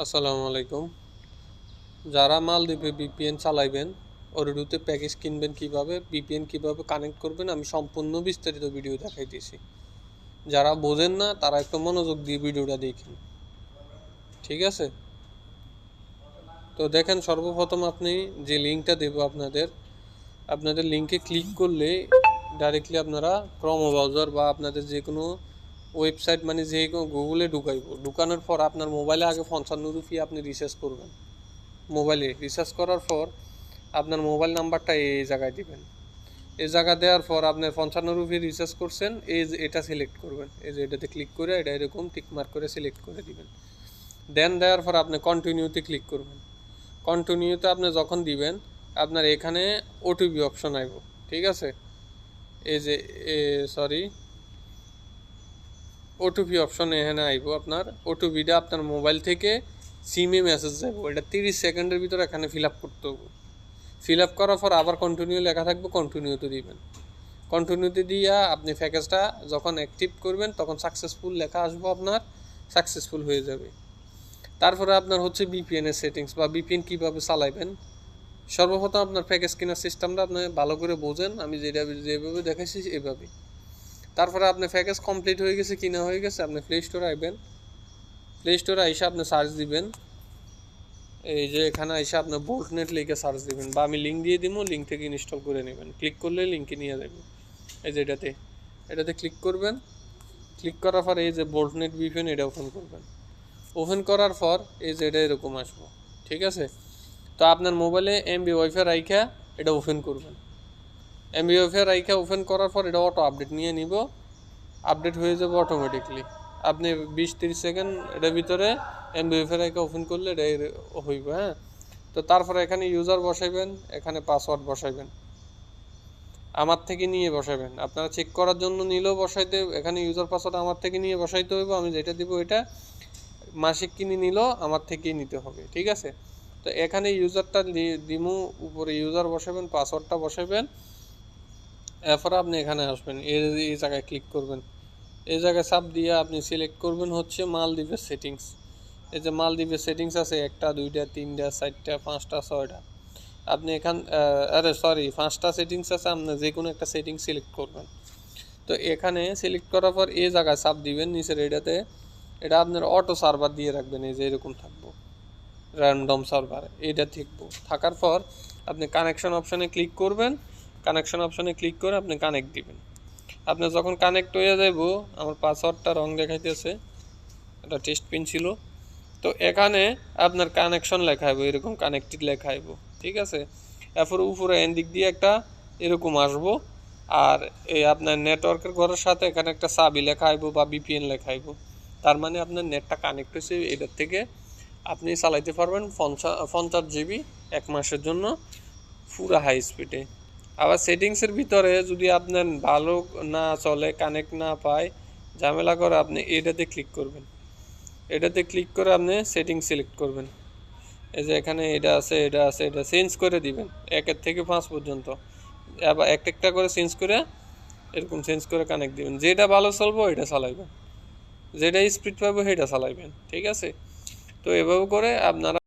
আসসালামু আলাইকুম। যারা মালদ্বীপে ভিপিএন চালাইবেন, ওরডুতে প্যাকেজ কিনবেন কিভাবে, ভিপিএন কিভাবে কানেক্ট করবেন, আমি সম্পূর্ণ বিস্তারিত ভিডিও দেখাইতেছি। যারা বোঝেন না তারা একটু মনোযোগ দিয়ে ভিডিওটা দেখেন, ঠিক আছে? তো দেখেন, সর্বপ্রথম আপনি যে লিঙ্কটা দেবো আপনাদের লিঙ্কে ক্লিক করলে ডাইরেক্টলি আপনারা ক্রোম ব্রাউজার বা আপনাদের যে কোনো ওয়েবসাইট, মানে যে কোনো গুগলে ঢুকানোর পর আপনার মোবাইলে আগে 55 রুপি আপনি রিচার্জ করবেন। মোবাইলে রিচার্জ করার পর আপনার মোবাইল নাম্বারটা এই জায়গায় দিবেন। এই জায়গা দেওয়ার পর আপনার 55 রুপি রিচার্জ করছেন, এটা সিলেক্ট করবেন। এই যে এটাতে ক্লিক করে এটা এরকম টিকমার্ক করে সিলেক্ট করে দিবেন। দেন দেওয়ার পর আপনি কন্টিনিউতে ক্লিক করবেন। কন্টিনিউতে আপনি যখন দিবেন, আপনার এখানে ওটিপি অপশন আইব, ঠিক আছে? এই যে সরি, ওটিপি অপশন এখানে আইব। আপনার ওটিপিটা আপনার মোবাইল থেকে সিমে মেসেজ যাবো, এটা 30 সেকেন্ডের ভিতরে এখানে ফিল আপ করতে হবে। ফিল আপ করার পর আবার কন্টিনিউ লেখা থাকবে, কন্টিনিউতে দিবেন। কন্টিনিউতে দিয়া আপনি প্যাকেজটা যখন অ্যাক্টিভ করবেন তখন সাকসেসফুল লেখা আসবো, আপনার সাকসেসফুল হয়ে যাবে। তারপরে আপনার হচ্ছে ভিপিএন এর সেটিংস বা ভিপিএন কীভাবে চালাইবেন। সর্বপ্রথম আপনার প্যাকেজ কেনার সিস্টেমটা আপনি ভালো করে বোঝেন, আমি যেভাবে দেখাইছি এভাবেই। তারপরে আপনার প্যাকেজ কমপ্লিট হয়ে গেছে, কিনা হয়ে গেছে, আপনি প্লে স্টোরে আসবেন। প্লে স্টোরে এসে আপনি সার্চ দিবেন, এই যে এখানে এসে আপনার বোল্টনেট লিখে সার্চ দিবেন, বা আমি লিঙ্ক দিয়ে দিব, লিঙ্ক থেকে ইনস্টল করে নেবেন। ক্লিক করলে লিঙ্কে নিয়ে যাবে। এই যে এটাতে ক্লিক করবেন। ক্লিক করার পর এই যে বোল্টনেট ভিপিএন এটা ওপেন করবেন। ওপেন করার পর এই যে এটা এরকম আসবো, ঠিক আছে? তো আপনার মোবাইলে এমবি ওয়াইফাই রাইখা এটা ওপেন করবেন। এমবি ওয়াইফাই রাইখা ওপেন করার পর এটা অটো আপডেট নিয়ে নিব, আপডেট হয়ে যাবে অটোমেটিকলি। আপনি 20-30 সেকেন্ড এটার ভিতরে এমবি ওয়াইফাই রাইখা ওপেন করলে এটা হইব, হ্যাঁ। তো তারপরে এখানে ইউজার বসাইবেন, এখানে পাসওয়ার্ড বসাইবেন, আমার থেকে নিয়ে বসাবেন। আপনারা চেক করার জন্য নিলেও বসাইতে, এখানে ইউজার পাসওয়ার্ড আমার থেকে নিয়ে বসাইতে হইব। আমি যেটা দিব এটা মাসিক কিনে নিলেও আমার থেকেই নিতে হবে, ঠিক আছে? তো এখানে ইউজারটা দিমু, উপরে ইউজার বসাবেন, পাসওয়ার্ডটা বসাবেন। এরপরে আপনি এখানে আসবেন, এই জায়গায় ক্লিক করবেন। এই জায়গায় চাপ দিয়ে আপনি সিলেক্ট করবেন হচ্ছে মালদ্বীপের সেটিংস। এই যে মালদ্বীপের সেটিংস আছে 1টা 2টা 3টা 4টা 5টা 6টা। আপনি সরি, 5টা সেটিংস আছে, আপনি যে কোনো একটা সেটিংস সিলেক্ট করবেন। তো এখানে সিলেক্ট করার পর এই জায়গায় চাপ দিবেন নিচের এটাতে। এটা আপনার অটো সার্ভার দিয়ে রাখবেন, এই যে এরকম থাকবো, র্যান্ডম সার্ভার এটা থাকার পর আপনি কানেকশন অপশানে ক্লিক করবেন। কানেকশন অপশানে ক্লিক করে আপনি কানেক্ট দিবেন। আপনি যখন কানেক্ট হয়ে যাব, আমার পাসওয়ার্ডটা রং দেখাইতেছে, এটা টেস্ট পিন ছিল। তো এখানে আপনার কানেকশন লেখা হইব, এরকম কানেক্টেড লেখা হইব, ঠিক আছে? এরপর উপরে এন দিক দিয়ে একটা এরকম আসবো। আর এই আপনার নেটওয়ার্কের ঘরের সাথে এখানে একটা সাবি লেখা হইব বা বিপিএন লেখা হইব। তার মানে আপনার নেটটা কানেক্ট হয়েছে, এটার থেকে আপনি চালাইতে পারবেন 50 জিবি 1 মাসের জন্য, পুরো হাই স্পিডে। আবার সেটিংসের ভিতরে যদি আপনার ভালো না চলে, কানেক্ট না পায়, ঝামেলা করে, আপনি এটাতে ক্লিক করবেন। এটাতে ক্লিক করে আপনি সেটিংস সিলেক্ট করবেন। এই যে এখানে এটা আছে, এটা চেঞ্জ করে দিবেন 1 থেকে 5 পর্যন্ত। আবার একটা করে চেঞ্জ করে, এরকম চেঞ্জ করে কানেক্ট দিবেন। যেটা ভালো চলবো এটা চালাইবেন, যেটা স্পিড পাবো সেটা চালাইবেন, ঠিক আছে? তো এভাবে করে আপনারা